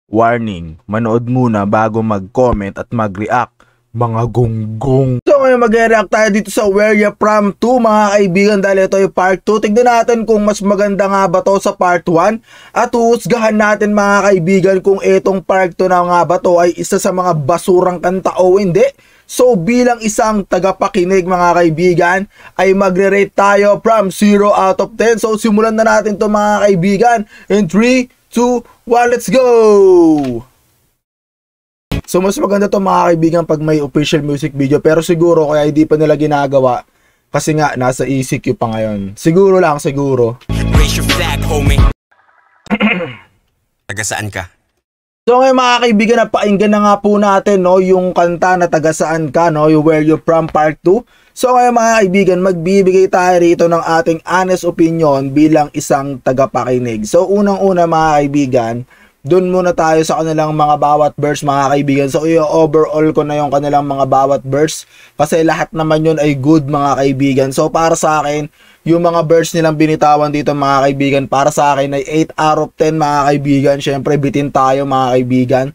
Warning, manood muna bago mag-comment at mag-react, mga gonggong. So ngayon mag-react tayo dito sa Where You From To mga kaibigan, dahil ito ay part 2. Tignan natin kung mas maganda nga ba to sa part 1 at huhusgahan natin mga kaibigan kung itong part 2 na nga ba to ay isa sa mga basurang kanta o hindi. So bilang isang tagapakinig mga kaibigan ay magre-rate tayo from 0 out of 10. So simulan na natin to mga kaibigan in 3, 2, 1, let's go! So mas maganda to mga kaibigan pag may official music video, pero siguro kaya hindi pa nila ginagawa kasi nga nasa ECQ pa ngayon. Siguro lang, siguro. Raise your flag, homie. Taga saan ka? So ngayon mga kaibigan, napainggan na nga po natin no, yung kanta na taga saan ka, no, yung Where You From Part 2. So ngayon mga kaibigan, magbibigay tayo rito ng ating honest opinion bilang isang tagapakinig. So unang-una mga kaibigan, dun muna tayo sa kanilang mga bawat verse mga kaibigan. So i-overall ko na yung kanilang mga bawat verse kasi lahat naman yun ay good mga kaibigan. So para sa akin, yung mga verse nilang binitawan dito mga kaibigan, para sa akin ay 8 out of 10 mga kaibigan. Syempre bitin tayo mga kaibigan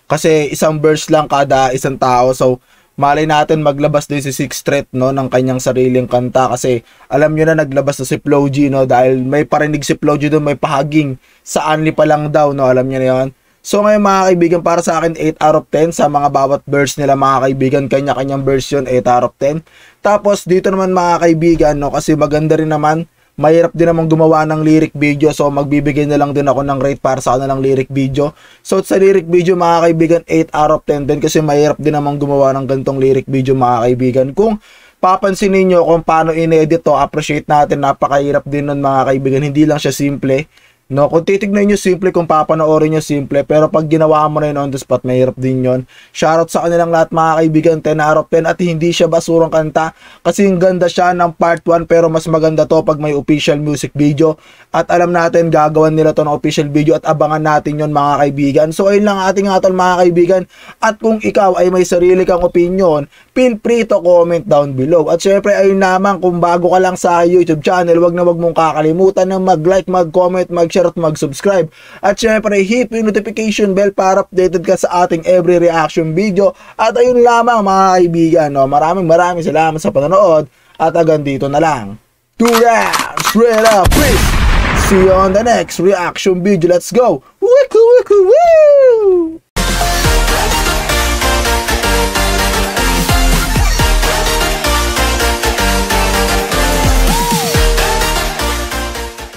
kasi isang verse lang kada isang tao. So malay natin maglabas din si Sixth Street no ng kanyang sariling kanta, kasi alam nyo na naglabas na si Flo G no, dahil may parinig si Flo G doon, may pahaging sa Only pa lang daw no, alam nyo na yun. So ngayon mga kaibigan, para sa akin 8 out of 10 sa mga bawat verse nila mga kaibigan, kanya-kanyang version 8 out of 10. Tapos dito naman mga kaibigan no, kasi maganda rin naman, mahirap din namang gumawa ng lyric video, so magbibigay na lang din ako ng rate para sa kanilang lyric video. So sa lyric video mga kaibigan, 8 out of 10 din kasi mahirap din namang gumawa ng gantong lyric video mga kaibigan. Kung papansin niyo kung paano in-edit to, appreciate natin, napakahirap din nun mga kaibigan, hindi lang siya simple. No, kung titignan nyo simple, kung papanoorin nyo simple, pero pag ginawa mo na yun on the spot, mahirap din yun. Shoutout sa kanilang lahat mga kaibigan, 10 out of 10, at hindi siya basurang kanta kasi yung ganda siya ng part 1, pero mas maganda to pag may official music video at alam natin gagawan nila to ng official video at abangan natin yun mga kaibigan. So ayun lang ating atol mga kaibigan, at kung ikaw ay may sarili kang opinion, feel free to comment down below. At syempre ayun naman, kung bago ka lang sa YouTube channel, wag na wag mong kakalimutan na mag-like, mag-comment, mag-share at mag-subscribe. At syempre, hit yung notification bell para updated ka sa ating every reaction video. At ayun lamang mga kaibigan, no? Maraming salamat sa panonood at hanggang dito na lang. 2 rounds, straight up, peace! See you on the next reaction video. Let's go! Woo!